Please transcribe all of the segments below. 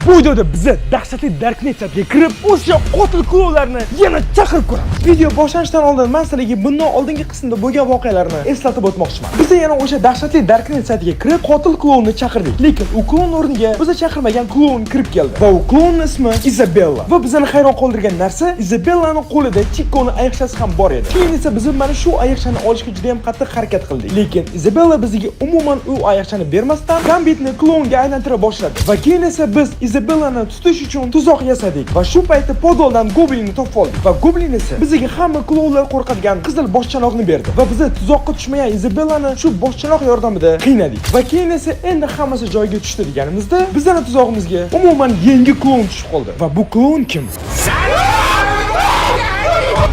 Bu videoda biza dahshatli Darknet saytiga kirib, o'sha qotil klonlarni yana chaqirib ko'ramiz. Video boshlanishidan oldin men sizlarga bundan oldingi qismda bo'lgan voqealarni eslatib o'tmoqchiman. Biz yana o'sha dahshatli Darknet saytiga kirib, qotil klonni chaqirdik. Lekin u klon o'rniga biza chaqirmagan klon kirib keldi. Va u klonning ismi Isabella. Va bizani hayron qoldirgan narsa, Isabellaning qo'lida Chico'ni ayiqchasi ham bor edi. Keyin esa biz mana shu ayiqchani olishga juda ham qattiq harakat qildik. Lekin Isabella bizga umuman u ayiqchani bermasdan Gambitni klonga aylantira boshladi. Va keyin esa biz Isabellani tutish uchun tuzoq yasadik va shu paytda podoldan Goblinni topib oldik. Va Goblin esa bizga hamma klonlar qo'rqadigan qizil boshchanoqni berdi. Va biz tuzoqqa tushmagan Isabellani shu boshchanoq yordamida qiynadik. Va keyin esa endi hammasi joyiga tushdi deganimizda, bizning tuzog'imizga umuman yangi klon tushib qoldi. Va bu klon kim?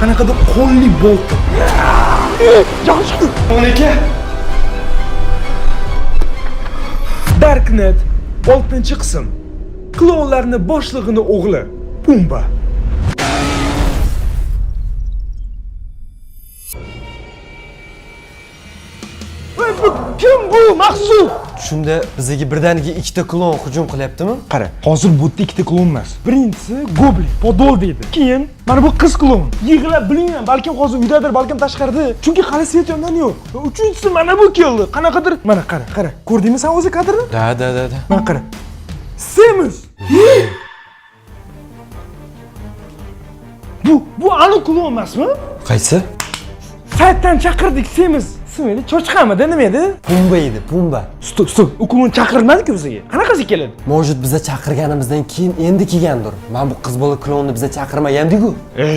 Qanaqadir qonli bo'ldi. Yaxshi. Onaka. Darknet 6-qism. Klonlarni boshlig'ining o'g'li Pumba. Kim bu Maqsud? Shunda bizga birdaniga ikkita klon hujum qilyaptimi? Qara, hozir bu yerda ikkita klon emas. Birinchisi Goblin, Podol deydi. Keyin mana bu qiz klon. Yig'lab bilmayman, balkim hozir uydadir, balkim tashqarida. Chunki hali svet yondan yo'q. Uchinchisi mana bu keldi. Qanaqadir, mana qara. Ko'rdingmi sen o'zi kadrni? Da. Mana qara. Semiz. Bu aniq klon emasmi? Qaysi? Saytdan chaqirdik Semiz. Ismi cho'chqamidi, nima edi? Pumba edi, Pumba. Stop. U klon chaqirilmadi-ku bizga. Qanaqasi keladi? Mojid biza chaqirganimizdan keyin endi kelgandir. Men bu qiz bola klonni biza chaqirmagandik-ku.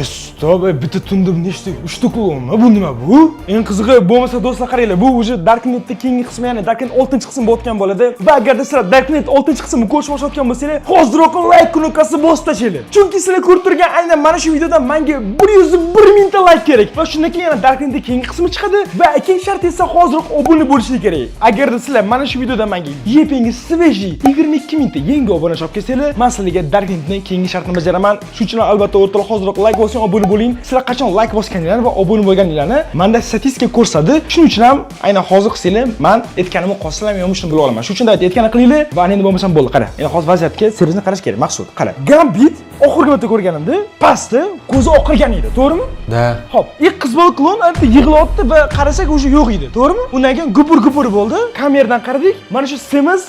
Stop, bitta tundim nechta? 3 ta klonmi? Bu nima bu? Eng qizig'i bo'lmasa do'stlar qaranglar, bu уже Darknet'ning keyingi qismi, ya'ni Darknet 6-qism bo'layotgan bo'ladi. Va agarda sizlar Darknet 6-qismni ko'rish boshlayotgan bo'lsangiz, hoziroq like knopkasi bosib tashlaylik. Chunki sizlar ko'rib turgan aynan mana shu videodan menga 101 mingta like kerak. Va shundan keyin yana Darknet'ning keyingi qismi chiqadi va ikkinchi shart esa hoziroq obuna bo'lishingiz kerak. Agarda sizlar mana shu videodan menga yepengi sveji 22 mingta yangi obunachi olib kelsanglar, men sizlarga Darknet'ning keyingi shartini bajaraman. Shuning uchun albatta o'rtoqlar hoziroq like bosing, obuna bo'ling. Sizlar qachon like bosganinglarni va obuna bo'lganinglarni menda statistika ko'rsatadi. Shuning uchun ham aynan hozir qilsanglar, men aytganimni qolsalar yo'q shuni bilib olaman. Shuning uchun aytganini qilinglar va endi bo'lmasam bo'ldi. Qara. Endi hozir vaziyatga seriozni qarash kerak. Maqsud, qara. Gambit oxirgi marta ko'rganimda pastda ko'zi oqargan edi, to'g'rimi? Da. Xo'p, ilk qiz bola klon ancha yig'layapti va qarasak o'sha yo'q edi, to'g'rimi? Undan keyin gupur bo'ldi. Kameradan qaradik. Mana shu Semiz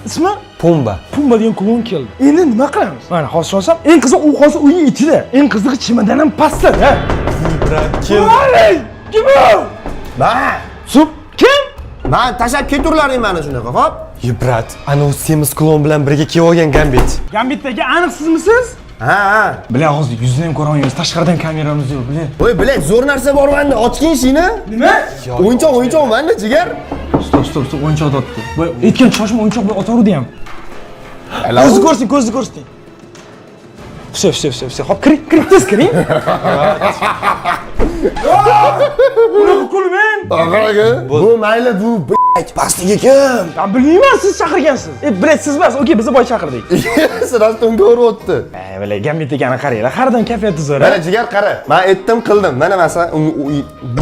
ismi Pumba degan klon keldi. Endi nima qilamiz? Mana hozir olsam, eng qizig'i u hozir uyi ichida. Eng qizig'i chimadan ham pastda. Brat, kim? Kim bu? Men. Sup, kim? Men tashab keturlaring meni shunaqa, xo'p? Brat, ana u Semiz klon bilan birga kelib olgan Gambit. Gambitdagi aniq sizmisiz? Ha. Bilan hozir yuzini ham ko'ra olmaymiz. Tashqaridan kameramiz yo'q, bilan. Voy, bilak, zo'r narsa bor menda. Ochgin ishingni. Nima? O'yinchoq menda, jigar. Stop, o'yinchoq otdi. Voy, aytgan shoshma o'yinchoq bilan otaverdi ham. Ko'zni ko'rsin. Все. Hop, kiring, tez kiring. Buni kulmen. Aqaraga. Bu mayli, bu pastiga kim? Men bilmayman, siz chaqirgansiz. Bilet siz emas, okey, biz boy chaqirdik. Sirasdan unga urib o'tdi. Mana Gambit deganini qaranglar, hardan kayfiyati zo'r. Mana jigar qara. Men aytdim, qildim. Mana masalan,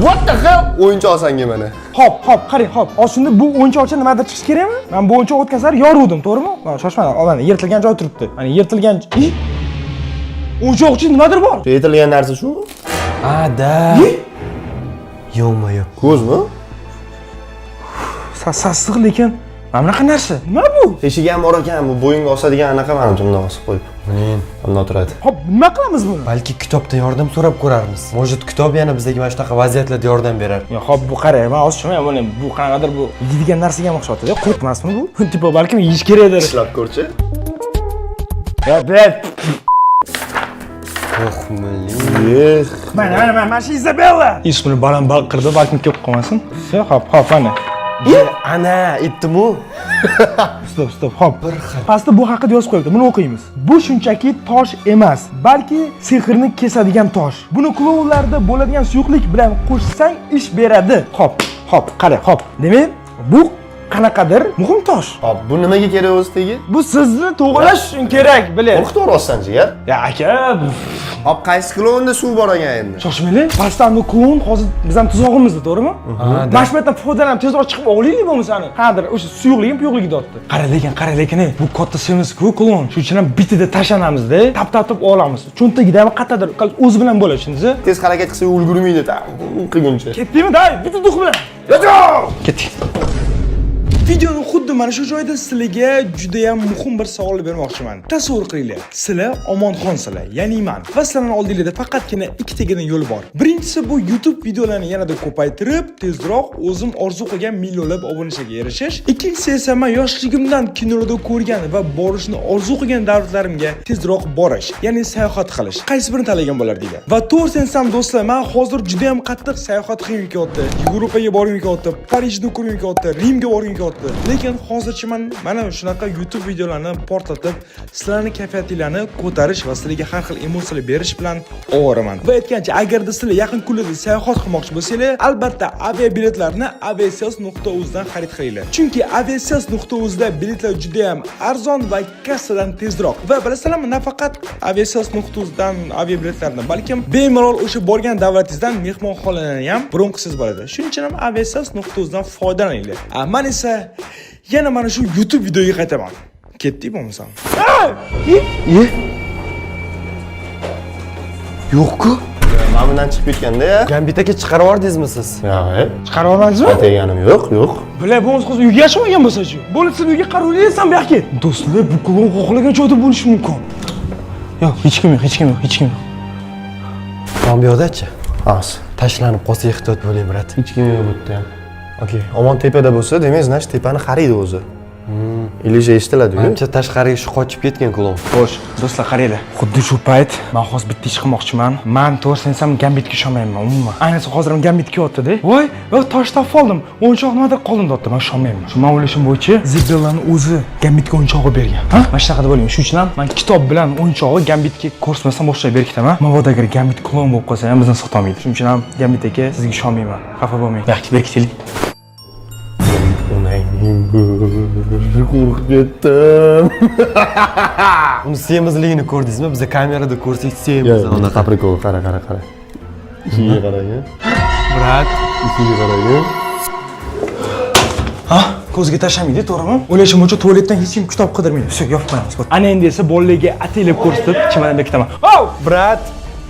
what the hell? O'yinchoq sanga mana. Hop, qarang, hop. Shunda bu o'yinchoqcha nimadir chiqish kerakmi? Men bu o'yinchoq o'tgan sari yoruvdim, to'g'rimi? Mana shoshmang, mana yirtilgan joy turibdi. Mana yirtilgan o'yinchoqchi nimadir bor. Aytilgan narsa shu? Da. Yo'q. Ko'zmi? Sassiq lekin mana bunaqa narsa. Nima bu? Teshigi ham bor ekan, bu bo'yinga osadigan anaqa menimcha bundan osib qo'yib. Men bundan turadi. Hop, nima qilamiz buni? balki kitobda yordam so'rab ko'rarmiz. Mojid kitob yana bizga mana shunaqa vaziyatlarda yordam berar. Yo, hop, bu qarang, men hozir tushunmayman, bu qanaqadir bu yeydigan narsaga ham o'xshayapti. Qo'rqmasmi bu? Tipo balkim yeyish kerakdir. Ishlab ko'rchi. Ya, bet. Mana shu Isabella. Ismini baland qirdi, balkim kelib qolmasin. Hop, ana. Ana, aytdim-ku. Stop, hop. Pastda bu haqida yozib qo'yibdi. Buni o'qiymiz. Bu shunchaki tosh emas, balki sehrni kesadigan tosh. Buni klonlarda bo'ladigan suyuqlik bilan qo'shsang ish beradi. Hop, qara, hop. Demak, bu qanaqadir muhim tosh. Hop, bu nimaga kerak o'zi tegi? Bu sizni to'g'rilash uchun kerak, bilasiz. Qo'rqitib o'rsan jigar. Ya aka, Hop, qaysi klonda suv bor ekan endi? Shoshmaylik. Pastdan bu klon hozir bizning tuzog'imizda, to'g'rimi? Mana shu yerdan foydalanib tezroq chiqib olaylik bo'lmasa ani. Hozir o'sha suyuqligim yo'qligi dotdi. Qara lekin, bu katta semiz-ku klon. Shuning uchun ham bitida tashlanamizda, tap olamiz. Cho'ntagida ham qayerdadir o'zi bilan bo'ladi, tushundingizmi? Tez harakat qilsa ulgurmaydi, qilguncha. Ketdingmi, day? Bitta duq bilan. Yo'q! Ketdik. Videoni xuddi mana shu joyda sizlarga juda ham muhim bir savol bermoqchiman. Tasavvur qilinglar. Sizlar Omonxonsizlar, ya'ni men. Va sizlarning oldingizda faqatgina ikkitagina yo'l bor. Birinchisi bu YouTube videolarini yanada ko'paytirib, tezroq o'zim orzu qilgan millionlab obunachilarga erishish. Ikkinchisi esa men yoshligimdan kinolarda ko'rgan va borishni orzu qilgan davlatlarimga tezroq borish, ya'ni sayohat qilish. Qaysi birini tanlagan bo'lardinglar? Va to'g'risi aytsam do'stlar, men hozir juda ham qattiq sayohat qilgim kelyapti. Yevropaga borgim kelyapti, Parijni ko'rgim kelyapti, Rimga borgim kelyapti. Lekin hozircha men mana shunaqa YouTube videolarini portlatib, sizlarning kayfiyatingizni ko'tarish va sizlarga har xil emotsiyalar berish bilan ovoraman. Va aytgancha, agarda sizlar yaqin kunlarda sayohat qilmoqchi bo'lsangiz, albatta aviabiletlarni aviasales.uz dan xarid qilinglar. Chunki aviasales.uz da biletlar juda ham arzon va kassadan tezroq. Va bilasizlarmi, nafaqat aviasales.uz dan aviabiletlarni, balkim bemalol o'sha borgan davlatingizdan mehmonxonalarni ham bron qilsangiz bo'ladi. Shuning uchun ham aviasales.uz dan foydalaninglar. Men esa yana mana shu YouTube videoga qaytaman. Ketdik bo'lmasam. Yo'q-ku. Men bundan chiqib ketganda-ya. Gambit aka chiqarib yubordingizmi siz? Yo'q. Chiqarib olmadingizmi? Aytganim yo'q. Bular bo'lmasa hozir uyga yashamagan bo'lsa-chi? Bo'lsa uyga qarovlaysan bu yoqqa. Do'stlar, bu klon xohlagan joyda bo'lishi mumkin. Yo'q, hech kim yo'q. Tom bu yoqda-chi? Hozir Tashlanib qolsa ehtiyot bo'ling, brat. hech kim yo'q bu yerda ham. Okey, omon tepada bo'lsa, demak, значит, tepani qariydi o'zi. Ilish eshitiladi-ku. Menimcha tashqariga shu qochib ketgan klon. Xo'sh, do'stlar, qaranglar. Xuddi shu payt men hozir bitta ish qilmoqchiman. Men to'g'risini aytsam, Gambitga ishonmayman umuman. Ayniqsa hozir ham Gambit kelyapti-da. Voy, tosh topib oldim. O'yinchoq nimadir qoldim debdi. Men ishonmayman. Shu men o'ylashim bo'yicha Zibellani o'zi Gambitga o'yinchog'i bergan. Ha? Mana shunaqa deb o'ylayman. Shuning uchun ham men kitob bilan o'yinchog'i Gambitga ko'rsatmasam boshlab berkitaman. Mabodo agar Gambit klon bo'lib qolsa ham bizni sotolmaydi. Shuning uchun ham Gambit aka sizga ishonmayman. Xafa bo'lmang. Berkitaylik. Qo'rqib ketdim. Uni semizligini ko'rdingizmi? Biz kamerada ko'rsak semiz. Unda qaprikol, qara. Ishiga qarang. Brat, Ishiga qarang. Ha? Ko'zga tashlamaydi, to'g'rimi? O'ylashim bo'yicha tualetdan hech kim kitob qidirmaydi. Все, yopib qo'yamiz. Ana endi esa bolalarga ataylab ko'rsatib, chimadan bekitaman. Oh! brat.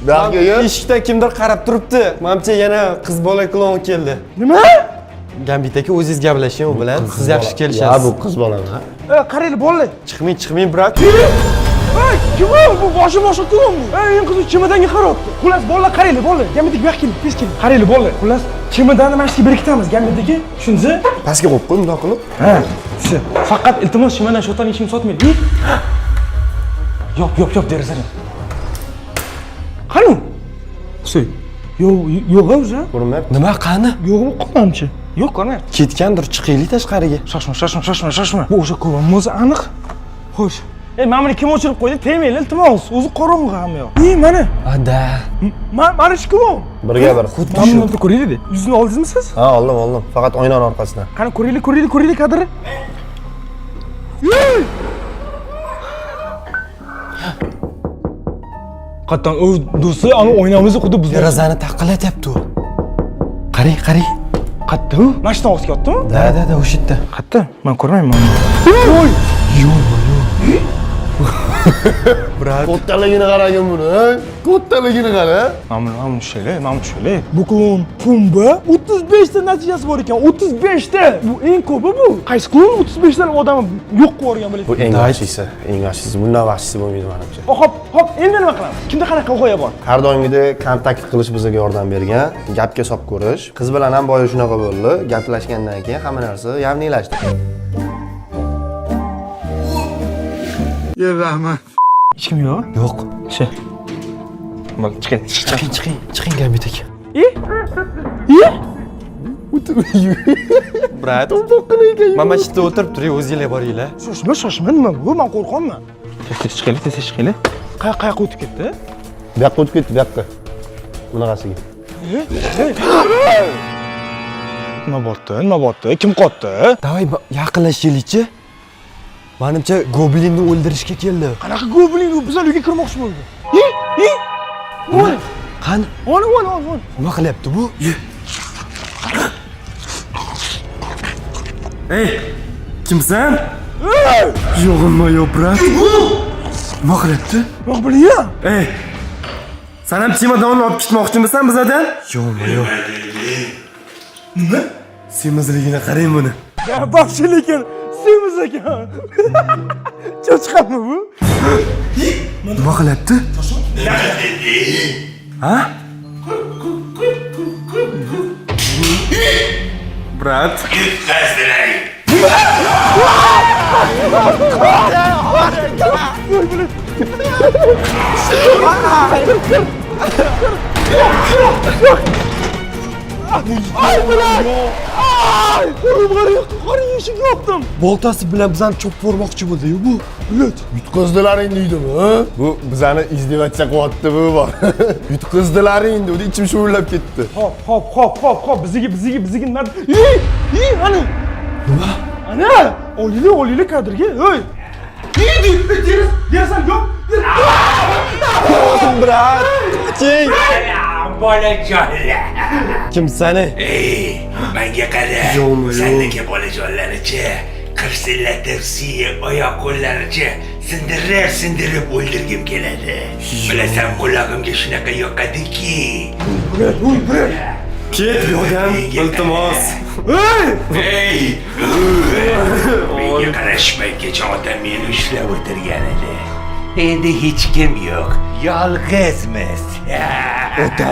Dag'ga Eshikda kimdir qarab turibdi. Menimcha yana qiz bola klon keldi. Nima? Gambit aka o'zingiz gaplashing u bilan. Siz yaxshi Ya kelishasiz. bu qiz bolami? Qaranglar, bolalar. Chiqmang, brat. Ey, kim bu? Boshi klon bu. Ey, qiz chimadanga qarabdi. Xullas, bolalar qaranglar, bolalar. Gambitga yo'q keling, tez keling. Qaranglar, bolalar. Xullas, chimadani mana shu berkitamiz Gambitga. Tushundingizmi? Pastga qo'yib qo'y, bundoq qilib. Ha, shu. Faqat iltimos chimadan shotan hech kim sotmaydi. Yop derazani. Qani? Shu. Yo'q o'zi. Ko'rinmayapti. Nima qani? Yo'q, qolmamchi. Yo'q, ko'rmayapti. Ketgandir, chiqaylik tashqariga. Shoshma. Bu o'sha klon o'zi aniq. Xo'sh. Ey, mana kim o'chirib qo'ydi? Tegmaylik, iltimos. O'zi qorong'i hamma yoq. Mana. Ada. Mana shu klon. Birga bir. Mana buni ko'raylik. Yuzini oldingizmi siz? Ha, oldim. Faqat oynani orqasidan. Qani ko'raylik kadrni. Qattan o'z do'sti, ana o'ynamizni xuddi biz. Derazani taqillatyapti u. Qarang. Qatta u? Mashina og'ziga yotdimi? Da, o'sha yerda. Qatta? Men ko'rmayman. Voy! Yo'q. Brat. Kattaligini qaragin buni, kattaligini qara. Mana tushaylik. Bu klon Pumba 35 ta natijasi bor ekan. 35 ta. Bu eng ko'pi bu. Qaysi klon 35 ta odamni yo'q qilib yuborgan Bu bilasizmi? eng yaxshisi. Bundan yaxshisi bo'lmaydi menimcha. Hop, endi nima qilamiz? Kimda qanaqa g'oya bor? Har doimgidek kontakt qilish bizga yordam bergan, gapga solib ko'rish. Qiz bilan ham boya shunaqa bo'ldi. Gaplashgandan keyin hamma narsa yavnilashdi. Rahmat. Hech kim yo'q? Yo'q. Shu. Bo'ldi, Chiqing Gambit aka. Brat. Mana shu yerda o'tirib turing, o'zingizlar boringlar. Shoshma, nima bu? Men qo'rqaman. Tez chiqaylik. Qayoqqa o'tib ketdi? Bu yoqqa o'tib ketdi, bu yoqqa. Bunaqasiga. Nima bo'pti? Kim qotdi? Davay yaqinlashaylik-chi. Menimcha goblinni o'ldirishga keldi. Qanaqa goblin u? Bizlar uyga kirmoqchi bo'ldi. Ol. Qani? Ol. Nima qilyapti bu? Ey, kimsan? Yo'g'imma yo'q, brat. Nima qilyapti? Yo'q bilyam. Ey, sen ham chemodonni olib ketmoqchimisan bizdan? Yo'g'imma yo'q. Nima? Semizligini qarang buni. Ya baxshi lekin semiz ekan. Cho'chqami bu? Nima qilyapti? Ha? Brat. Ay bilan! Ay! Qori yeshik yopdim. Boltasi bilan bizani chopib o'rmoqchi bo'ldi-yu bu. Lut. Yutqizdilaring deydimi, ha? Bu bizani izdivatsiya qilyapti bu bor. Yutqizdilaring dedi, ichim shuvullab ketdi. Hop. Biziga nima? Ana. Nima? Ana! Oliyli kadrga. Ey! Derasan yo'q. Brat. Ching. Bolajonlar. Kimsan ey? Ey, menga qara. Yo'qmi, yo'q. Sendagi bolajonlarichi qirsillatib siyib oyoq qo'llarichi sindirib o'ldirgim keladi. Bilasan, qulog'imga shunaqa yoqadiki. Brat. Ket yordam, iltimos. Ey! Menga qarashmaygacha otam meni ushlab o'tirgan edi. Endi hech kim yo'q. Yolg'izmiz. Katta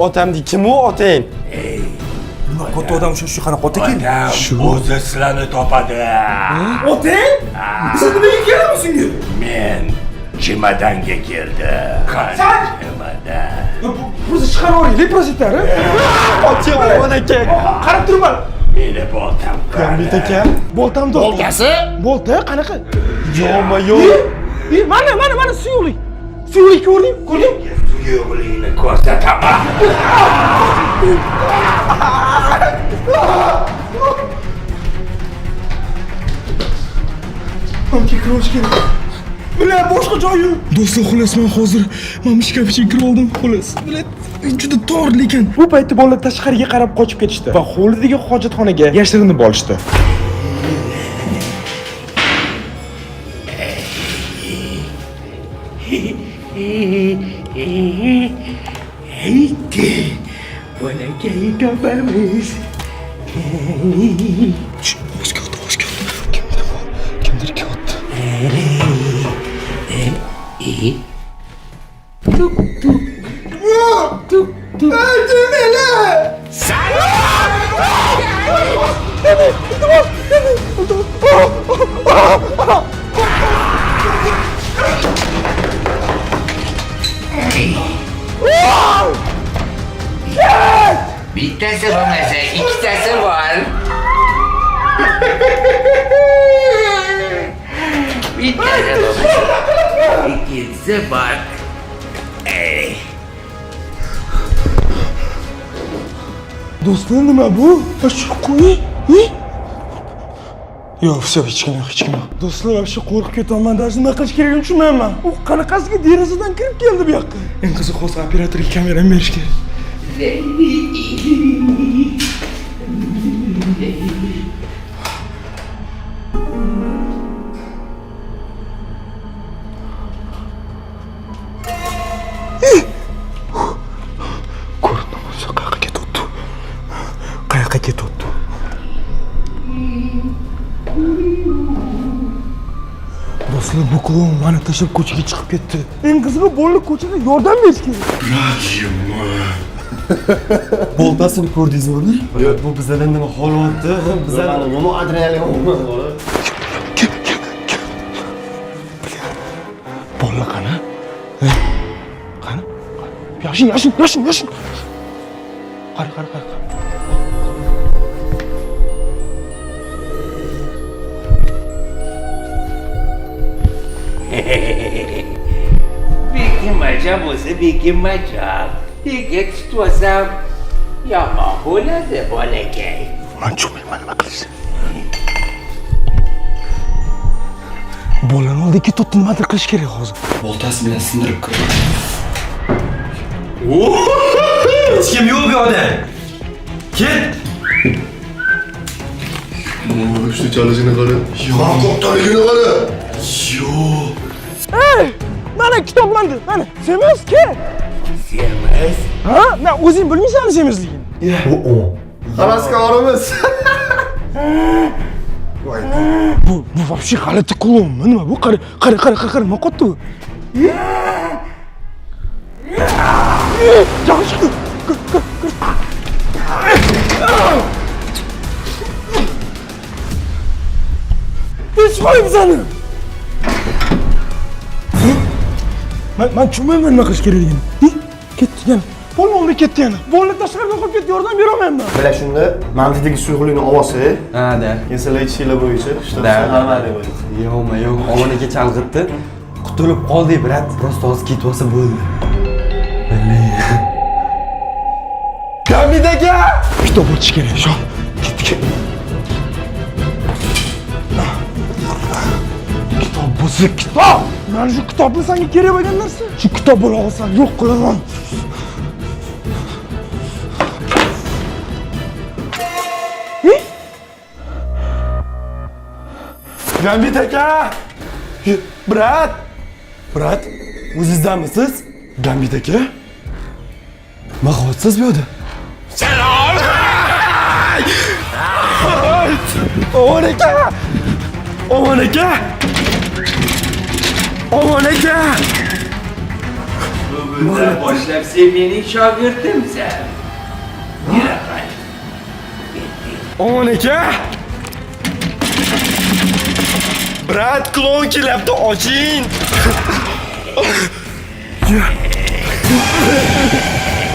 otam deydi. Kim u otang? Katta odam shu qanaqa ota ekan? Otam o'zi sizlarni topadi. Otang? Siz nimaga kelamiz unga? Men chemodanga keldim. Sen? Chemodan. Bizni chiqarib yuboraylik, prositlar. Otang omon ekan. Qarab turman. Meni boltam Gambit aka. Boltamda. Boltasi? Bolta qanaqa? Yo'qmi yo'q. Mana suyuqlik. Suyuqlik ko'rding? Suyuqlikni ko'rsataman. Amki kirish kerak. Bular boshqa joyi yo'q. Do'stlar, xullas men hozir mana shkafga kirib oldim. Xullas, bular juda tor lekin. Bu paytda bolalar tashqariga qarab qochib ketishdi va hovlidagi hojatxonaga yashirinib olishdi. Haydi, bolakayı topamiz. Hoş geldin. Kimdir ki attı? Tuk. Öldüm hele. Bittasi bo'lmasa, ikkitasi bor. Bittasi bo'lmasa, ikkitasi bor. Ey. Do'stlar, nima bu? Shu qo'y. Yo'q, hech kim yo'q. Do'stlar, shu qo'rqib ketaman. Darsi nima qilish kerakligini tushunmayman. U qanaqasiga derazadan kirib keldi bu yoqqa. Eng qiziq hozir operatorga kamerani berish kerak. Ko'rinmasa qayoqqa ketdi? Do'stlar, bu klon meni tashlab ko'chaga chiqib ketdi. Eng qizig'i, bolalar ko'chada yordam berish kerak. Boltasini ko'rdingizmi? Bu bizlardan nima holatda? Bizani yomon adrenalin olmadi. Bolalar qani? Qani? Yashin. Qara. Bekimaca bo'lsa, bekimaca. Nega tutmasam yomon bo'ladi, bolakay. Men tushunmayman nima qilish. Bolani oldiga to'rtta nimadir qilish kerak hozir. Boltasi bilan sindirib kir. Hech kim yo'q bu yoqda. Ket. Shu chalishini qara. Yo'q, qo'rqtaligini qara. Yo'q. Ey! Mana kitoblandi. Mana semizki. Semiz? Ha? Men o'zing bilmaysanmi semizligini? Xalas qorimiz. Bu вообще g'alati klonmi? Nima bu? Qara, nima qotdi bu? Jag'i chiqdi. Hech seni. Men tushunmayman nima qilish kerakligini. Ketdi yana. Bolni oldi ketdi yana. Bolni tashqariga qo'yib ketdi, yordam bera olmayman. Mana shunda mantidagi suyuqlikni olsa, Ha, da. kesalar ichinglar bo'yicha Da. normaliy bo'ladi. Yo'q, omanaga chalg'itdi. Qutulib qoldik, brat. Prosta hozir ketib olsa bo'ldi. Kamidagi Kitob o'tish kerak, shu. Ketdik. Kitob bo'lsa kitob. Mana shu kitobni senga kerak bo'lgan narsa. Shu kitob bo'la olsam yo'q qilaman. Gambit aka! Brat, o'zingizdamisiz? Gambit aka? Mahvotsiz bu yerda. Omon aka! Bundan boshlab sen mening shogirdimsan. Yuraman. Omon aka! Brat, klon kelyapti, oching!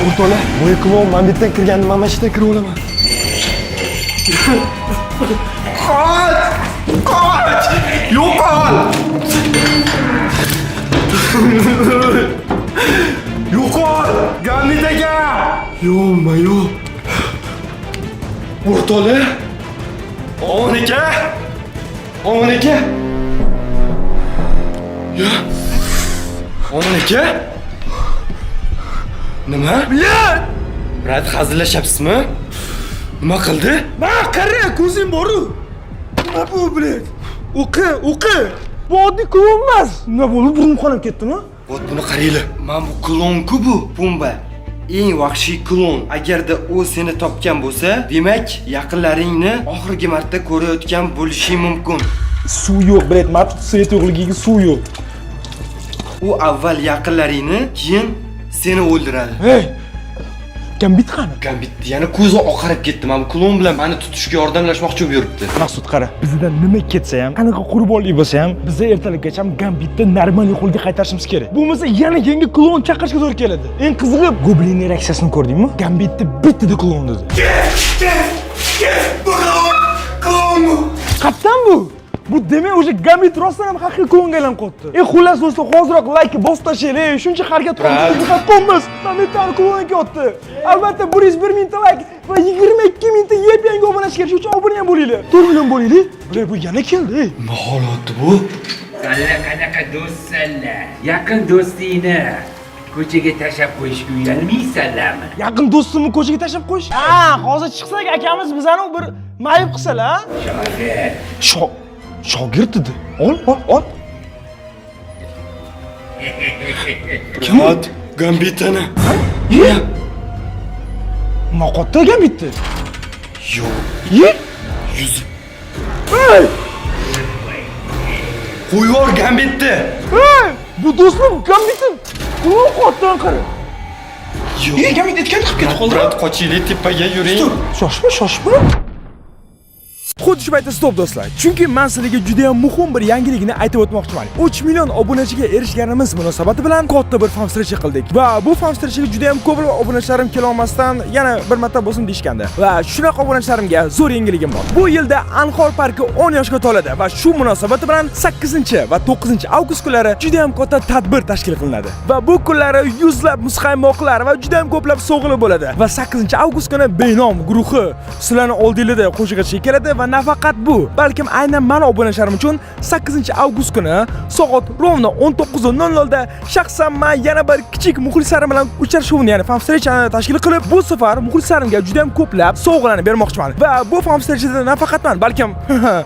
O'rtoqlar, bu klon men bitdan kirgandim, men mashinaga kirib olaman. Qoch! Yo'qol! Yo'qol! Gambit aka! Yo'q. O'rtoqlar! Omon aka! Omon aka! Omon aka? Nima? Bilan! Brat, hazillashyapsizmi? Nima qildi? Mana qara, ko'zing bor-ku. Nima bu, bilet? O'qi. Bu oddiy klon emas. Nima bo'ldi? Burnim qonib ketdimi? Bot buni qaranglar. Men bu klon-ku bu, Pumba. Eng vahshiy klon. Agarda u seni topgan bo'lsa, demak, yaqinlaringni oxirgi marta ko'rayotgan bo'lishi mumkin. Suv yo'q, bilet. Matib svet yo'qligiga suv yo'q. U avval yaqinlaringni, keyin seni o'ldiradi. Hey! Gambit qani? Gambit yana ko'zi oqarib ketdi. Men bu klon bilan meni tutishga yordamlashmoqchi bo'lib yuribdi. Maqsud qara, bizdan nima ketsa ham, qanaqa qurbonlik bo'lsa ham, biz ertalabgacha Gambitni normal yo'lga qaytarishimiz kerak. Bo'lmasa yana yangi klon chaqirishga to'g'ri keladi. Eng qizig'i, Goblinning reaksiyasini ko'rdingmi? Gambitni bittida klon dedi. Klonmi? Qattan bu? Bu demak o'sha Gambit rostdan ham haqiqiy klonga aylanib qoldi. Xullas do'stlar, hoziroq like bosib tashlang. Shuncha harakat qilamiz. Gambitdan klonga o'tdi. Albatta 101 ta like va 22 mingta yangi obunachi kerak. Shuning uchun obuna ham bo'linglar. 4 million bo'linglar. Bular bu yana keldi. Nima holati bu? Qanaqa do'stsanlar? Yaqin do'stingni ko'chaga tashlab qo'yishga uyalmaysanlarmi? Yaqin do'stimni ko'chaga tashlab qo'yish? Ha, hozir chiqsak akamiz bizani bir mayib qilsalar. Shogird. Shogird dedi. Ol. Kim ot? Gambitani. Noqotda Gambitni. Yo'q. Yuzi. Hey! Qo'yvor Gambitni. Hey! Bu do'stlar Gambitni. Klon qotdan qara. Yo'q. Gambit etgan chiqib ketdi qoldi. Brat, qochinglar, tepaga yuring. Shoshma. Xuddi shu paytda stop do'stlar. Chunki men sizlarga juda ham muhim bir yangilikni aytib o'tmoqchiman. 3 million obunachiga erishganimiz munosabati bilan katta bir fan встреча qildik. Va bu fan встречаga juda ham ko'p obunachilarim kela olmasdan yana bir marta bo'lsin deyshgandi. Va shunaqa obunachilarimga zo'r yangiligim bor. Bu yilda Anhor parki 10 yoshga to'ladi va shu munosabati bilan 8 va 9 avgust kunlari juda ham katta tadbir tashkil qilinadi. Va bu kunlari yuzlab muzqaymoqlar va juda ham ko'plab sovg'alar bo'ladi. Va 8 avgust kuni Benom guruhi sizlarning oldingizda qo'shiq aytishga keladi va nafaqat bu, balkim aynan men obunachalarim uchun 8-avgust kuni soat rovno 19:00 da shaxsan men yana bir kichik muxlislarim bilan uchrashuvni, ya'ni fan встречani tashkil qilib, bu safar muxlislarimga juda ham ko'plab sovg'alarni bermoqchiman. Va bu fan встречada nafaqat men, balkim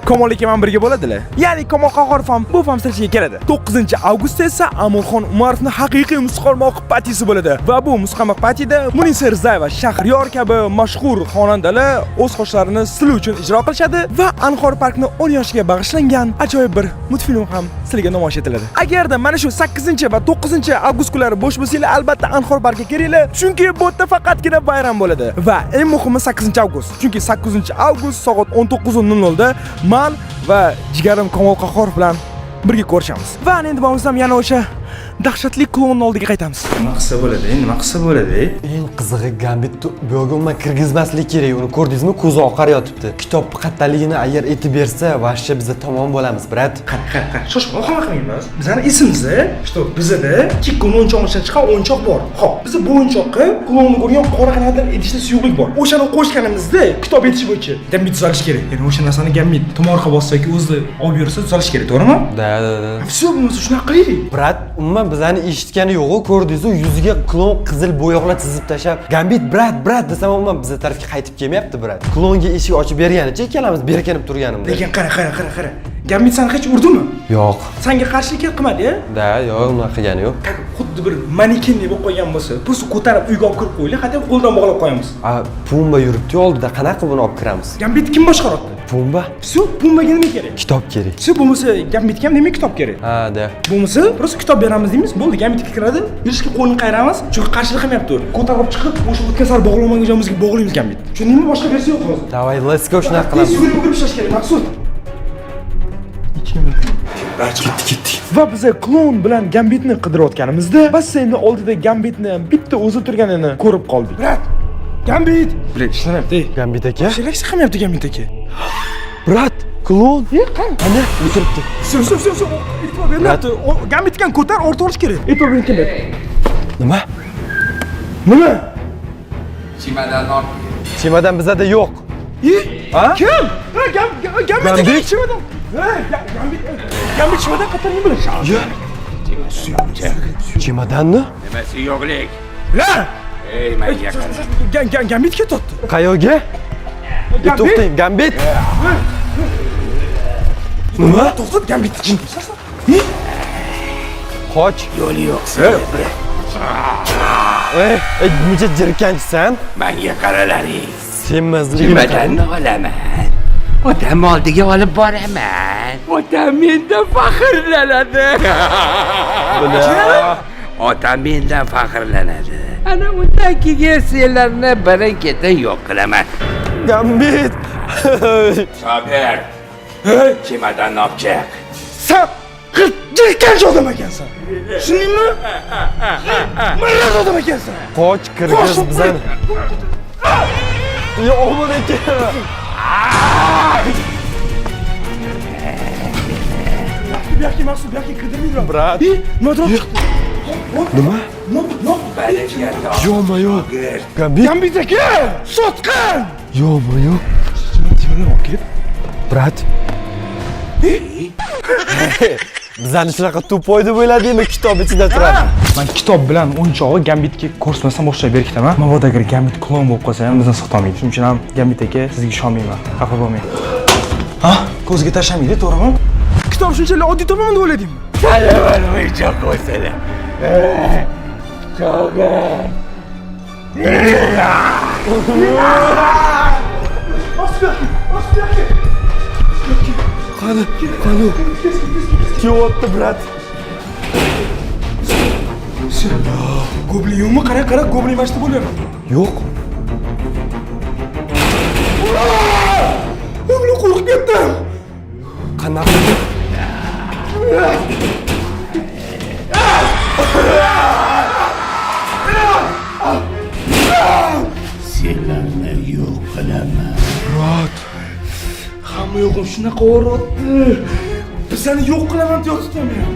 Komol aka bilan birga bo'ladilar. Ya'ni Komol Qahhorov ham bu fan встречаga keladi. 9-avgustda esa Amurxon Umarovning haqiqiy musiqalmoq partiyasi bo'ladi. Va bu musiqalmoq partiyada Munisa Rizayeva, Shahriyor kabi mashhur xonandalar o'z xoshlarini sizlar uchun ijro qilishadi va Anhor Parkning 10 yoshiga bag'ishlangan ajoyib bir multfilm ham sizlarga namoyish etiladi. Agarda mana shu 8 va 9-avgust kunlari bo'sh bo'lsanglar, albatta Anhor Parkga kelinglar, chunki bu yerda faqatgina bayram bo'ladi. Va eng muhimi 8-avgust. Chunki 8-avgust soat 19:00 da men va jigarim Komol Qahhorov bilan birga ko'rishamiz. Va endi bo'lmasam yana o'sha dahshatli klon oldiga qaytamiz. Nima qilsa bo'ladi? Nima qilsa bo'ladi? Eng qizig'i Gambitni bu yerga umuman kirgizmaslik kerak. Uni ko'rdingizmi? Ko'zi oqar yotibdi. Kitobni qattaligini agar aytib bersa, vashcha biza tamom bo'lamiz, brat. Qara. Shoshma, hamma qilmaymiz. Bizning esimizda, что bizada ikki klonchoq chiqqan o'yinchoq bor. Xo'p, biz bu o'yinchoqqa klonni ko'rgan qora qanotdan idishda suyuqlik bor. O'shani qo'shganimizda kitob etish bo'yicha Gambit tuzalish kerak. Ya'ni o'sha narsani Gambit tomorqa bossaki o'zi olib yursa tuzalish kerak, to'g'rimi? Da. Всё, bo'lmasa shunaqa qilaylik. Brat, umuman bizani eshitgani yo'q-ku, ko'rdingiz-ku, yuziga klon qizil bo'yoqlar chizib tashab, Gambit brat desam umuman bizga tarafga qaytib kelmayapti, brat. Klonga eshik ochib berganicha ikkalamiz berkinib turganimda. Lekin qara. Gambit seni hech urdimi? Yo'q. Senga qarshilik qilmadi-ya? Da, yo'q, unaqa qilgani yo'q. Xuddi bir manekendek bo'lib qolgan bo'lsa, pus ko'tarib uyga olib kirib qo'yinglar, hatto qo'ldan bog'lab qo'yamiz. Pumba yuribdi oldida, qanaqa buni olib kiramiz? Gambit kim boshqaryapti? Pumba? Всё, Pumbaga nima kerak? Kitob kerak. Всё, bo'lmasa Gambitga ham demak kitob kerak. Ha, da. Bo'lmasa, просто kitob beramiz deymiz, bo'ldi, Gambitga kiradi, yurishga qo'lini qayramiz, chunki qarshilik qilmayapti. Ko'tarib chiqib, o'sha o'tgan sari bog'lamagan joyimizga bog'laymiz Gambit. Tushundingmi? Boshqa versiya yo'q hozir. Davay, let's go, shunaqa Tez qilamiz. yugurib ishlash kerak, Maqsud. Ketdik. Va biz klon bilan Gambitni qidirayotganimizda basseynning oldida Gambitni bitta o'zi turganini ko'rib qoldik. Brat, Gambit. Blet, ishlamayapti. Gambit aka? Seleksiya qilmayapti Gambit aka. Brat, klon. Ana, o'tiribdi. Всё. E'tibor beryapti. Gambitga ko'tar, o'rta olish kerak. E'tibor bering, kim? Nima? Nima? Chemodan bizada yo'q. Ha? Kim? Gambit chimadan. Gambit chimadan qatarning bilish. Chemodanni? Nimasi yo'qlik? La! Ey, menga qara. Gambit ketdi. Qayoqga? To'xtang, Gambit. Nima? To'xtat, Gambit. Qoch. Yo'li yo'q. Necha jirkanchisan? Menga qaralaring. Sen mazligini Nimadanni olaman? Otam oldiga olib boraman. Otam mendan faxrlanadi. Otam mendan faxrlanadi. Ana undan keyin senlarni birin-ketin yo'q qilaman. Gambit. Sabir. Chemodanni olib chiq. Sen jirkanch odam ekansan. Tushundingmi? Maylar odam ekansan. Qoch, kirgiz bizani. Yo, omon aka. Buyoqqa Maqsud, buyoqqa kirdirmaydi. Brat. Nima chiqdi? Nima? Yo'ma-yo. Gambit. Gambit aka! Sotqin! Yo'ma-yo. Chimadan olib kelib. Brat. Bizani shunaqa tupoy deb o'yladingmi, kitob ichida turadi? Men kitob bilan o'yinchog'i Gambitga ko'rsatmasam boshlab berkitaman. Mabodo agar Gambit klon bo'lib qolsa ham bizni sotolmaydi. Shuning uchun ham Gambit aka sizga ishonmayman. Xafa bo'lmang. Ha? Ko'zga tashlamaydi, to'g'rimi? Kitob shunchalik oddiy topaman deb o'yladingmi? Ana o'yinchoq qo'ysana. Qani? Kiyapti, brat. Goblin yo'qmi? Qara, goblin mashta bo'lyapman. Yo'q. Goblin qo'rqib ketdim. Qanaqa? Senlarni yo'q qilaman. Brat. Hamma yo'qim shunaqa o'rotdi. Bizani yo'q qilaman deyotibdim men.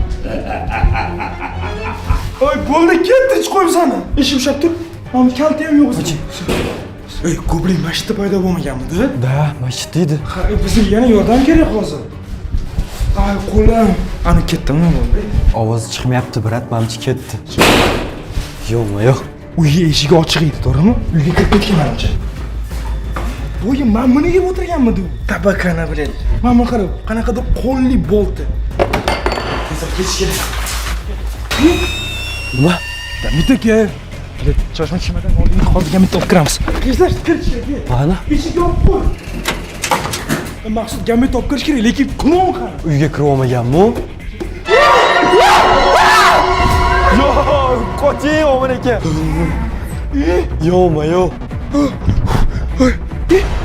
Oy, bo'ldi, ketdi, chiqib qo'yib sani. Eshik ushlab tur. Mana kalta ham yo'q. Ey, ko'plik masjidda paydo bo'lmaganmidi? Da, masjid edi. Ha, bizga yana yordam kerak hozir. Ay, qo'lim. Ani ketdimi bo'ldi? Ovoz chiqmayapti, brat, mamchi ketdi. Yo'qmi, yo'q. Uyga eshigi ochiq edi, to'g'rimi? Uyga kirib ketgan menimcha. Bo'yi men buni yeb o'tirganmidi? Tabakana bilan. Mana qarab, qanaqadir qo'lli bolti. Tezroq ketish kerak. Nima? Bitta ke. Choshma chimadan oldin hozirga bitta olib kiramiz. Tezlash kirish kerak. Mana Eshik yopib qo'y. Maqsud gamit olib kirish kerak, lekin klon qani? uyga kirib olmaganmi? Yo, qoching, oman aka. Yo'qmi, yo'q.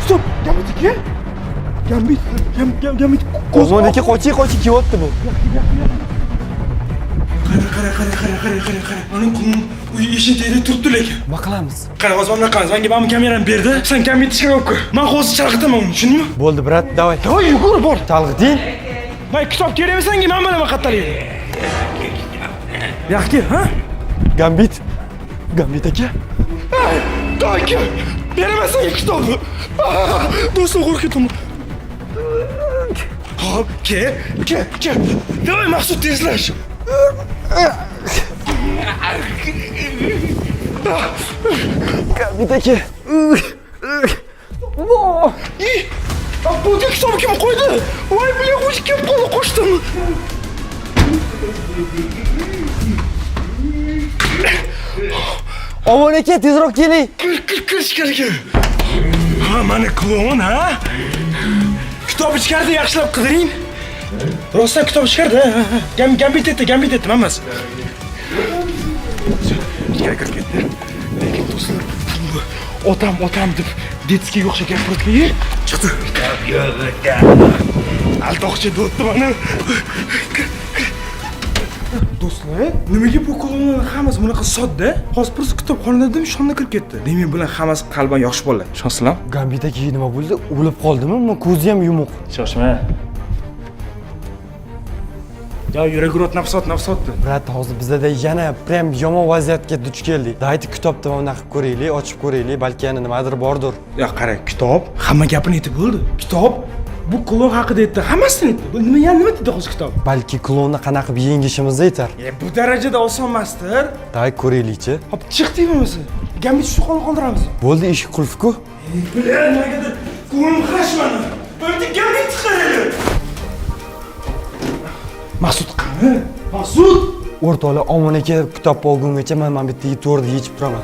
Stop, gamit aka. Gamit. Oman aka, qoching, kelyapti bu. Qara. Mana klon uy eshik tagida turibdi lekin. Nima qilamiz? Qara, hozir bunday qilamiz. Menga ba'mi kamerani berdi. Sen gamit ishga olib ko'r. Men hozir chalg'itaman uni, tushundingmi? Bo'ldi, brat, davay. Voy, yugur, bor. Chalg'iting. Voy, kitob kerakmi senga? Men bilan qattalaydi. Yaxki, ha? Gambit aka. Aka, beraman senga kitobni. Do'stim qo'rqitaman. Hop, ke. Davay, Maqsud tezlash. Gambit aka. Bu kitobni kim qo'ydi? Voy, bular qo'shib kelib qoldi, qo'shdim. Oman aka, tezroq keling. Kirish kerak. Ha, mana klon, ha? Kitob ichkarida yaxshilab qidiring. Rostdan kitob ichkarida. Gambit etdi, mammas. Ichkariga kirib ketdi. Lekin do'stlar, otam deb detskiga o'xshab gapirdi. Chiqdi. Aldoqcha do'tdi mana. Do'stlar, nimaga bu klonlar hammasi bunaqa sodda? Hozir biz kitobxonadan shonda kirib ketdi. Demak, bular hammasi qalban yosh bolalar. Ishonsizlar? Gambit aka nima bo'ldi? O'lib qoldimi? Ko'zi ham yumuq. Shoshma. Yo, yuragi urib nafsotdi. Brat, hozir bizda yana prям yomon vaziyatga duch keldik. Daydi kitobni mana qilib ko'raylik, ochib ko'raylik, balki yana nimadir bordir. Ya qara, kitob hamma gapini aytib bo'ldi. Kitob bu klon haqida aytdi, hammasini aytdi. Bu nima deydi hozir kitob? Balki klonni qanaqa qilib yengishimizni aytar. Bu darajada oson emasdir. Day ko'raylikchi. Hop, chiq deymamiz. Gambit shu qoldiramiz. Bo'ldi, eshik qulf-ku. Bilan nimagadir ko'nglim xashmani. Bo'ldi, gambit chiqaradi. Maqsud qani? Maqsud! O'rtoqlar, Omon aka kitobni olgungacha men bitta to'rni yechib turaman.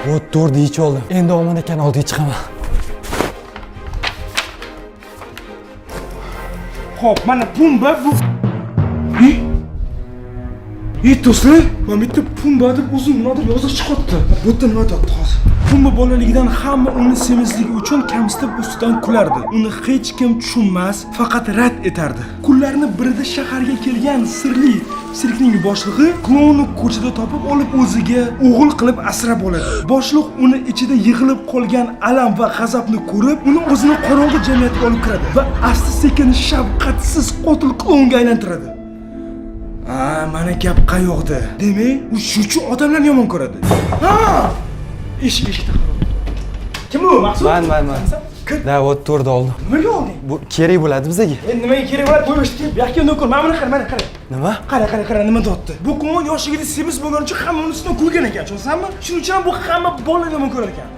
Bu to'rni yechib oldim. Endi Omon akani oldiga chiqaman. Hop, mana pumba bu. Do'stlar, men bitta pumba deb uzun nodir yozib chiqibdi. Bu yerda nima deyapti hozir? Pumba bolaligidan hamma uni semizligi uchun kamsitib ustidan kulardi. Uni hech kim tushunmas, faqat rad etardi. Kunlarni birida shaharga kelgan sirli sirkning boshlig'i klonni ko'chada topib olib o'ziga o'g'il qilib asrab oladi. Boshliq uni ichida yig'ilib qolgan alam va g'azabni ko'rib, uni o'zini qorong'u jamiyatga olib kiradi va asta-sekin shafqatsiz qotil klonga aylantiradi. Mana gap qayoqda? Demak, u shuchi odamlarni yomon ko'radi. Ha! Eshikda qaro. Kim u? Maqsud? Man. Da, ot to'rni oldim. Nimaga olding? Bu kerak bo'ladi bizga. Endi nimaga kerak bo'ladi? Qo'yishdi. Bu yoqqa nokir. Mana qara. Nima? Qara, nima deyapti? Bu klon yoshligida semiz bo'lgani uchun hamma uni ustidan kulgan ekan, tushunsanmi? Shuning uchun ham bu hamma bolalar yomon ko'rar ekan.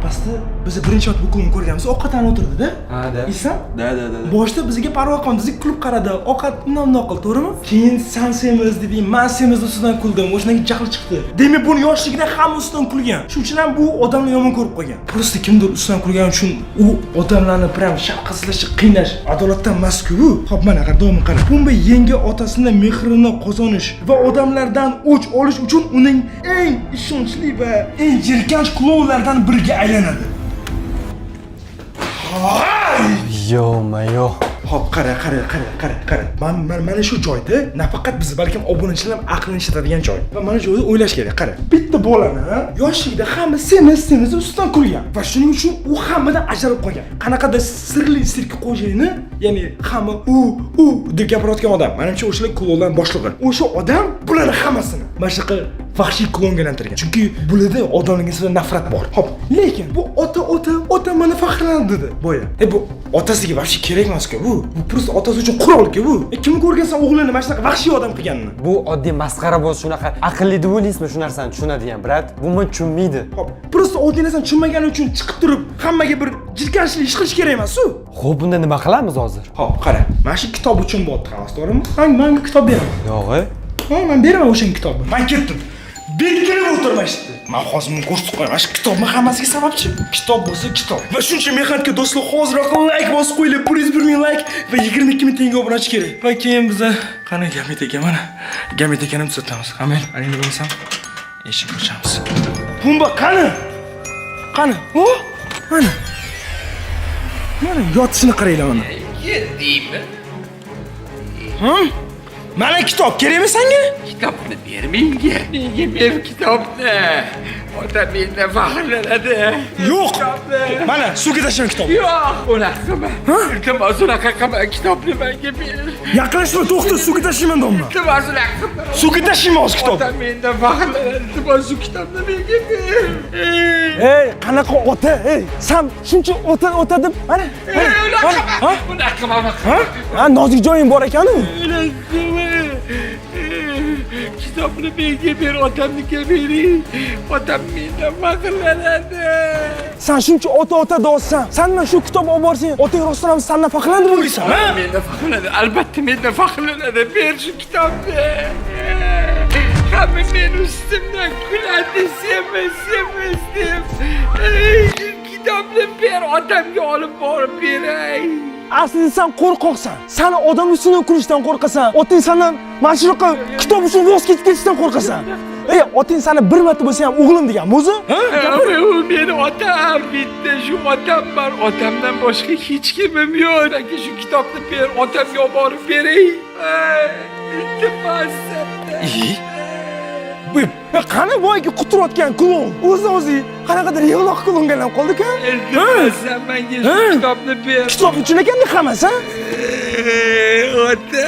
Pastda biz birinchi ot bu klonni ko'rganmiz, ovqatlanib o'tirdi-da. Ha, da. Esan? Da. Boshda bizga parvo qilmadi, bizga kulib qaradi. Ovqat undan qildi, to'g'rimi? Keyin san semiz deding, men semiz ustidan kuldim. O'shandan jahl chiqdi. Demak, buni yoshligida hamma ustidan kulgan. Shuning uchun ham bu odamni yomon ko'rib qo'ygan. Просто kimdir ustidan kulgani uchun u odamlarni prям shafqatsizlash, qiynash adolatdan emas-ku. Xo'p, mana qara, davomini qara. Pumba yengi otasining mehrini qozonish va odamlardan o'ch olish uchun uning eng ishonchli va eng jirkanch klonlardan biriga aylanadi. Yo'qmi, yo'q. Hop, qara. Mana shu joyda nafaqat biz, balkim obunachilar ham aqlini ishlatadigan joy. Va mana shu joyda o'ylash kerak, qara. Bitta bolani yoshligida hamma semiz ustidan kulgan va shuning uchun u hammadan ajralib qolgan. Qanaqadir sirli sirk xo'jayini, ya'ni hamma u deb gapirayotgan odam. Menimcha o'shalar klonlar boshlig'i. O'sha odam bularni hammasini mana shunaqa vahshiy klonga aylantirgan. Chunki bularda odamlarga nisbatan nafrat bor. Hop, lekin bu ota mana faxrlanadi dedi boya. Bu otasiga vahshiy kerak emas-ku bu. Bu просто otasi uchun qurol-ku bu. Kimni ko'rgansan o'g'lini mana shunaqa vahshiy odam qilganini. Bu oddiy masxara bo'l, shunaqa aqlli deb o'ylaysizmi shu narsani tushunadigan, brat? Bu men tushunmaydi. Hop, просто oddiy narsani tushunmagani uchun chiqib turib hammaga bir jirkanchlik ish qilish kerak emas-ku. Xo'p, bunda nima qilamiz hozir? Hop, qara. Mana shu kitob uchun bo'pti, xalos, to'g'rimi? Menga kitob beraman. Yo'q. Men beraman o'sha kitobni. Men ketdim. Belgilab o'tirmashdi. Men hozir buni ko'rsatib qo'yaman. Shu kitobni hammasiga sababchi. Kitob bo'lsa kitob. Va shuncha mehnatga do'stlar, hoziroq like bosib qo'yinglar. 101 ming like va 22 ming tanga obunachi kerak. Va keyin biz qani Gamit aka mana. Gamit akani tuzatamiz. Amal, aningni bo'lsam eshik ochamiz. Pumba qani? Qani? O? Mana. Mana yotishini qaranglar mana. Keldingmi? Mana kitob kerakmi senga? Kitobni ber menga. Menga ber kitobni. Ota mendan faxrlanadi. Yo'q. Mana suvga tashlagan kitob. Yo'q, unaqa qilma. Iltimos unaqa qilma, kitobni menga ber. Yaqinlashma, to'xta, suvga tashlayman domla. Iltimos unaqa qilma. Suvga tashlayman o'z kitob. Ota mendan faxrlanadi. Iltimos shu kitobni menga ber. Ey, qanaqa ota? Ey, sen shuncha ota deb, mana. Unaqa qilma. Ha, nozik joying bor ekan-ku. Kitobni menga ber, otamniga bering. Otam mendan faxrlanadi. Sen shuncha ota deyapsan. Sendan shu kitob olib borsang, otang rostdan ham sendan faxrlanib o'ylaysan, ha? Mendan faxrlanadi. Albatta mendan faxrlanadi. Ber shu kitobni. Hamma meni ustimdan kuladi, semiz deb. Kitobni ber, otamga olib borib beray. Aslida sen qo'rqoqsan. Seni odam ustidan kulishdan qo'rqasan. Otang sendan mana shunaqa kitob uchun voz kechib ketishdan qo'rqasan. Ey, otang seni bir marta bo'lsa ham o'g'lim deganmi o'zi? U meni otam, bitta shu otam bor. Otamdan boshqa hech kimim yo'q. Menga shu kitobni ber, otamga olib borib beray. Iltimos. Qani boyga quturayotgan klon? O'zi qanaqadir yig'loq klonga aylanib qoldi-ku? Iltimos, menga shu kitobni ber. Kitob uchun ekan hammasi, ha? Ota.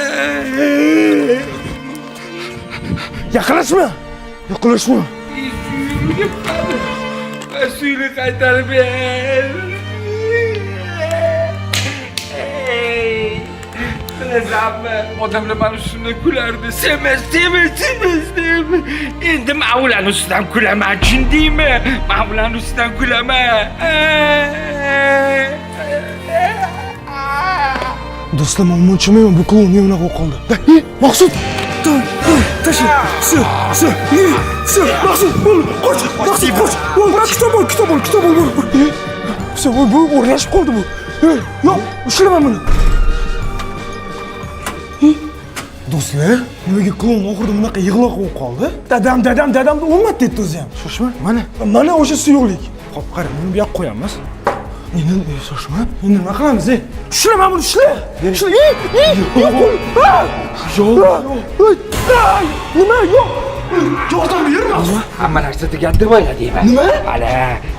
Yaqinlashma. Suyuni qaytarib ber. Bilasanmi, odamlar mana shunday kulardi. Semiz deb. Endi men ularning ustidan kulaman, tushundingmi? Men ularning ustidan kulaman. Do'stlar, men tushunmayman, bu klon nima bo'lib qoldi. Maqsud, tashi, Maqsud, qoch. Kitob ol. Bu o'rnashib qoldi bu. Yo'q, ushlaman buni. Do'stlar, nimaga klon oxirida bunaqa yig'loq bo'lib qoldi? Dadam o'lmadi dedi o'zi ham. Shoshma, mana o'sha suyuqlik. Xo'p, qara, buni bu yoqqa qo'yamiz. Endi shoshma. Endi nima qilamiz? Ushlaman buni, ushla. Nima? Yo'q. Yordam berma. Hamma narsa tugadi deb o'yladingmi? Nima? Hali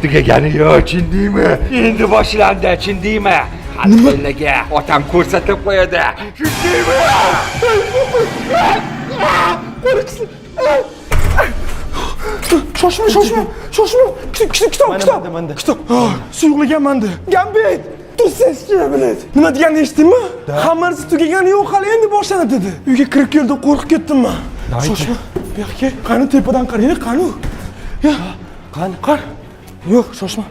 tugagani yo'q, tushundingmi? Endi boshlandi, tushundingmi? Nimaga otam ko'rsatib qo'yadi. Tushundingmi? Shoshma. Kitob. Suyuqlagan menda. Gambit. Tursiz bilet. Nima deganini eshitdingmi? Hammasi tugagani yo'q, hali endi boshlanadi dedi. Uyga kirib keldim, qo'rqib ketdim men. Shoshma. Bu yoqqa qani tepadan qaraylik, qani. Qani. Yo'q, shoshma.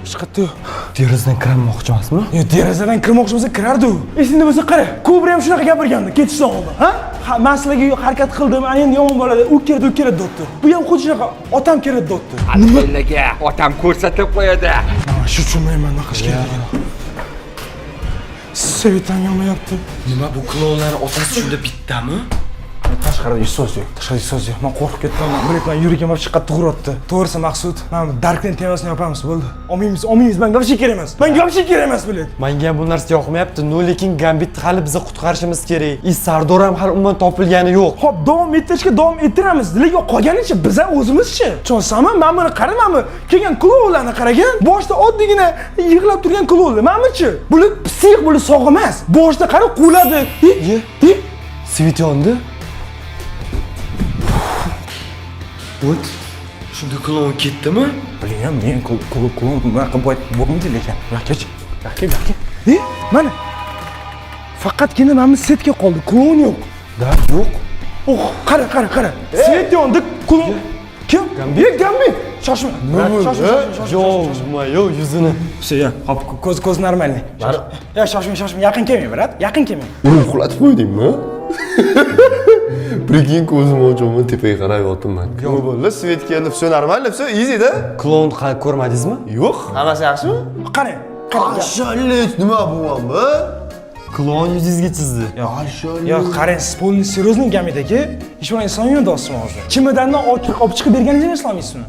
Hech qayerda yo'q. Derazadan kirmoqchi emasmi? Yo'q, derazadan kirmoqchi bo'lsa kirardi u. Esingda bo'lsa qara. Kobra ham shunaqa gapirgandi, ketishdan oldin, ha? Men sizlarga harakat qildim, ana endi yomon bo'ladi. U keldi, debdi. Bu ham xuddi shunaqa otam keladi, debdi. Nimaga otam ko'rsatib qo'yadi. Shu tushunmayman, nima qilish kerakligini. Sevitan yonmayapti. Nima bu klonlar otasi shunda bittami? Tashqarida so'z yo'q. Tashqarida so'z yo'q. Men qo'rqib ketdim. Biletman yuragim va chiqib tug'irotdi. To'g'risi Maqsud, mana Darknet temasini yopamiz, bo'ldi. Olmaymiz, menga вообще kerak emas. Menga вообще kerak emas bilet. Menga ham bu narsa yoqmayapti. No, lekin Gambit hali bizni qutqarishimiz kerak. Sardor ham hali umuman topilgani yo'q. Xo'p, davom ettiramiz. Lekin qolganicha biz o'zimizchi. Tushunsanmi? Men buni qaramanmi? Kelgan klublarni qaragan. Boshda oddiygina yig'lab turgan klublar. Menimcha, bular psix, bular sog' emas. Boshda qara quladi. Svit yondi. O't. Shunda klon ketdimi? Bilmayman, men klon bunaqa bo'lmaydi lekin. Yo'q, mana. Faqatgina mana setga qoldi. Klon yo'q. Da, yo'q. Oh, qara. Svet yondi, klon. Kim? Gambit. Shoshma. Yo'q, yuzini. Все, hop, ko'z normalniy. Ya, shoshma, yaqin kelmang, brat. Yaqin kelmang. Uni uxlatib qo'ydingmi? Prikин ko'zim ochib, tepaga qarab yotibman. Nima bo'ldi? Svet keldi, все нормально, все easy-da. Klon ko'rmadingizmi? Yo'q, hammasi yaxshimi? Qarang. Qashalik nima bo'lyapti? Klon yuzingizga chizdi. Yo'q, qarang, siz polni серьезный Gambit aka. Hech bir inson yondosmi hozir? Chimidandan olib chiqib berganingizni eslamaysizmi?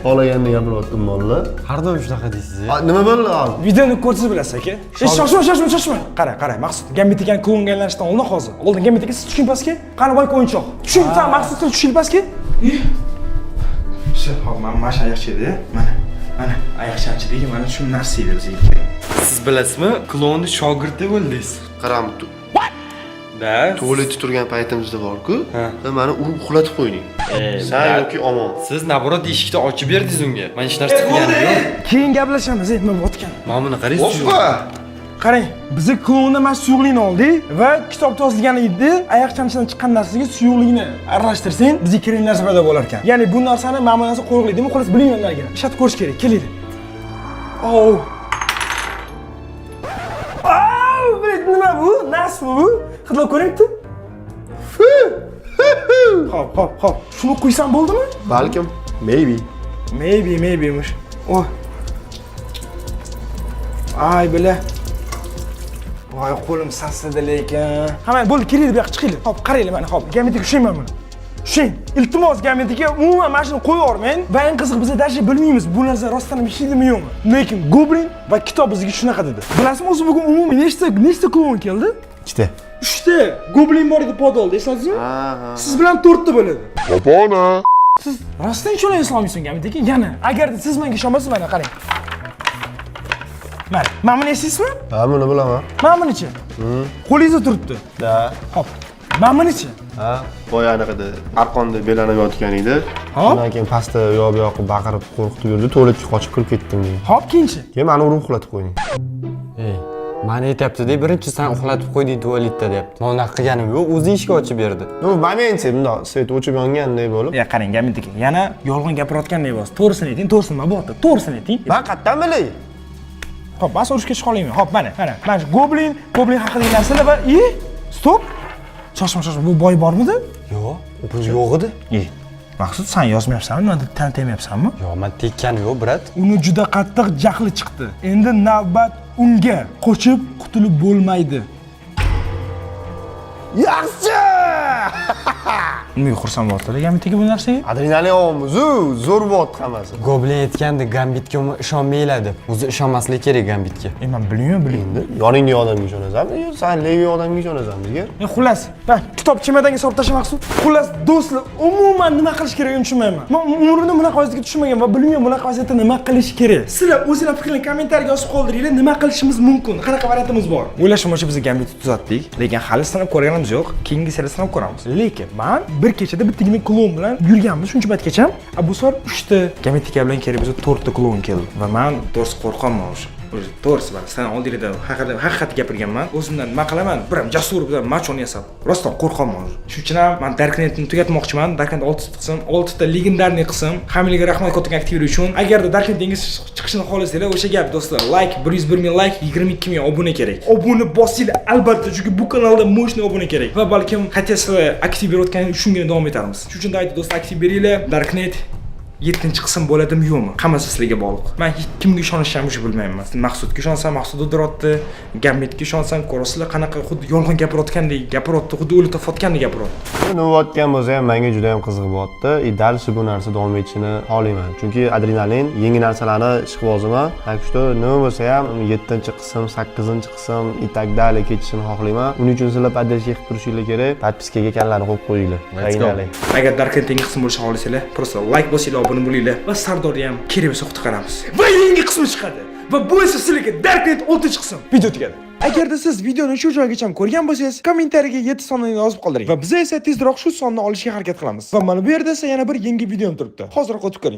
Xohlaganini gapiryaptim mollar. Har doim shunaqa deysiz. Nima bo'ldi? Videoni ko'rsangiz bilasiz aka. Shoshma. Qarang, Maqsud Gambit ekan klonga aylanishdan oldin hozir. Oldin Gambit aka siz tushing pastga. Qani boy o'yinchoq. Tushing, Maqsud tushing pastga. Hop, mana mash oyoqcha edi. Mana oyoqchamchi degan mana shu narsa edi bizga kerak. Siz bilasizmi, klonni shogirdi bo'ldingiz. Qaramdi. Da. Tualetda turgan paytimizda bor-ku, meni urib uxlatib qo'yding. Sen yoki omon. Siz naborot eshikni ochib berdingiz unga. Men hech narsa qilganim yo'q. Keyin gaplashamiz, nima bo'tgan. Mana buni qaraysiz. Qarang, biz klonni mana suyuqlikni oldik va kitob yozilgan edi. Oyoqchamchidan chiqqan narsaga suyuqlikni aralashtirsang, bizga kerak narsa paydo bo'lar ekan. Ya'ni bu narsani mana bu narsa qo'riqlaydimi, xolos bilmaymanlarga. Ishlatib ko'rish kerak. Keling. Nima bu? Nasmi bu? Hidlab ko'ring-chi. Hop. Shuni qo'ysam bo'ldimi? Balkim, maybe. Maybe mush. Oh. Ay bila. Voy, qo'lim sassidi lekin. Hamma bo'ldi, keling bu yoqqa chiqinglar. Hop, qaranglar mana, hop. Gambitga tushayman buni. Tushing. Iltimos Gambitga umuman mana shuni qo'yib yubormang. Va eng qiziq biz даже bilmaymiz bu narsa rostdan ishlaydimi yo'qmi. Lekin Goblin va kitob bizga shunaqa dedi. Bilasizmi, o'zi bugun umuman nechta klon keldi? 2ta. 3ta. Goblin bor edi podolda, esladingizmi? Siz bilan 4ta bo'ladi. Opona. Siz rostdan ishonay eslolmaysiz Gambit aka. Yana, agarda siz menga ishonmasangiz mana qarang. Mana buni esingizmi? Ha, buni bilaman. Mana bunichi? Qo'lingizda turibdi. Da. Hop. Mana bunichi? Ha, boyanaqada arqonda belanib yotgan edi. Shundan keyin pastda yo'q baqirib qo'rqitib yurdi, tualetga qochib kirib ketdim deydi. Hop, keyinchi? Keyin meni urib uxlatib qo'yding. Mani aytayapti-da, birinchi sen uxlatib qo'yding tualetda deyapti. Men unaqa qilganim yo'q, o'zi eshik ochib berdi. No, momenti bundoq svet o'chib yonganday bo'lib. Ya qarang, Gambit aka, yana yolg'on gapirayotganday bo'lsa, to'g'risini ayting, to'g'risini nima bo'ldi? To'g'risini ayting. Men qayerdan bilay? Hop, men urushga chiqa olmayman. Hop, mana. Mana shu Goblin haqidagi narsalar va stop. Shoshma, bu boy bormidi? Yo'q, bu yo'q edi. Maqsud, sen yozmayapsanmi? Meni tanitmayapsanmi? Yo'q, men tekkani yo'q, brat. Uni juda qattiq jahli chiqdi. Endi navbat unga. Qochib qutulib bo'lmaydi. Yaxshi! Nima xursand bo'ldinglar Gambitga bu narsaga? Adrenalin olyapmiz, zo'r bo'lyapti hammasi. Goblin aytgandi, Gambitga ishonmanglar deb. O'zi ishonmaslik kerak Gambitga. Men bilmayman. Yoningdagi odamga ishonasanmi yo sen levi odamga ishonasanmi degan? Xullas, man kitob chemodanga solib tashlab Maqsud. Xullas, do'stlar, umuman nima qilish kerakligini tushunmayman. Men umrimda bunaqa vaziyatga tushmagan va bilmayman bunaqa vaziyatda nima qilish kerak. Sizlar o'zingizlar fikringizni kommentariyaga yozib qoldiringlar, nima qilishimiz mumkin, qanaqa variantimiz bor. O'ylashimcha biz Gambitni tuzatdik, lekin hali sinab ko'rganimiz yo'q. Keyingi seriyada sinab ko'ramiz. Lekin men bir kechada bittagina klon bilan yurganmiz shuncha paytgacha. Bu safar 3 ta Gambit bilan kerak bizga 4 ta klon keldi va men to'g'risi qo'rqaman o'sha. To'g'risi bor, sen oldingda haqiqat gapirganman. O'zimdan nima qilaman? Biram jasur bilan machon yasab. Rostdan qo'rqaman. Shuning uchun ham men Darknetni tugatmoqchiman. Darknet 6 ta qism, 6 ta legendarniy qism. Hammaga rahmat katta aktivlar uchun. Agarda Darknet dengiz chiqishini xohlasanglar, o'sha gap do'stlar, like 101 ming like, 22 ming obuna kerak. Obuna bosinglar albatta, chunki bu kanalda mo'shni obuna kerak. Va balkim qaytasi aktiv berayotgan shungina davom etamiz. Shuning uchun aytdim do'stlar, aktiv beringlar. Darknet 7-chi qism bo'ladimi yo'qmi? Hammasi sizlarga bog'liq. Men hech kimga ishonishimni bilmayman. Maqsudga ishonsam, Maqsud o'dirotdi, Gambitga ishonsam, ko'rasizlar qanaqa xuddi yolg'on gapirayotgandek gapirotdi, xuddi o'lib topayotgandek gapirotdi. Nuvotgan bo'lsa ham menga juda ham qiziq bo'lyapti. Dal shu bu narsa davom etishini xohlayman. Chunki adrenalin, yangi narsalarni ishqiboziman. Tak что nima bo'lsa ham 7-chi qism, 8-chi qism и так далее ketishini xohlayman. Uning uchun sizlar поддержка qilib turishinglar kerak. Podpiskaga kanalni qo'yib qo'yinglar. Aylanay. Agar Darkentning qismi bo'lishni xohlasanglar, просто like bosinglar, obuna bo'linglar va Sardorni ham kerak bo'lsa qutqaramiz. Va yangi qismi chiqadi. Va bu esa sizlarga Darkent 6-chi qism. Video tugadi. Agarda siz videoni shu joygacha ko'rgan bo'lsangiz, kommentariyaga 7 sonni yozib qoldiring. Va biz esa tezroq shu sonni olishga harakat qilamiz. Va mana bu yerda esa yana bir yangi videom turibdi. Hozir o'tib ko'ring.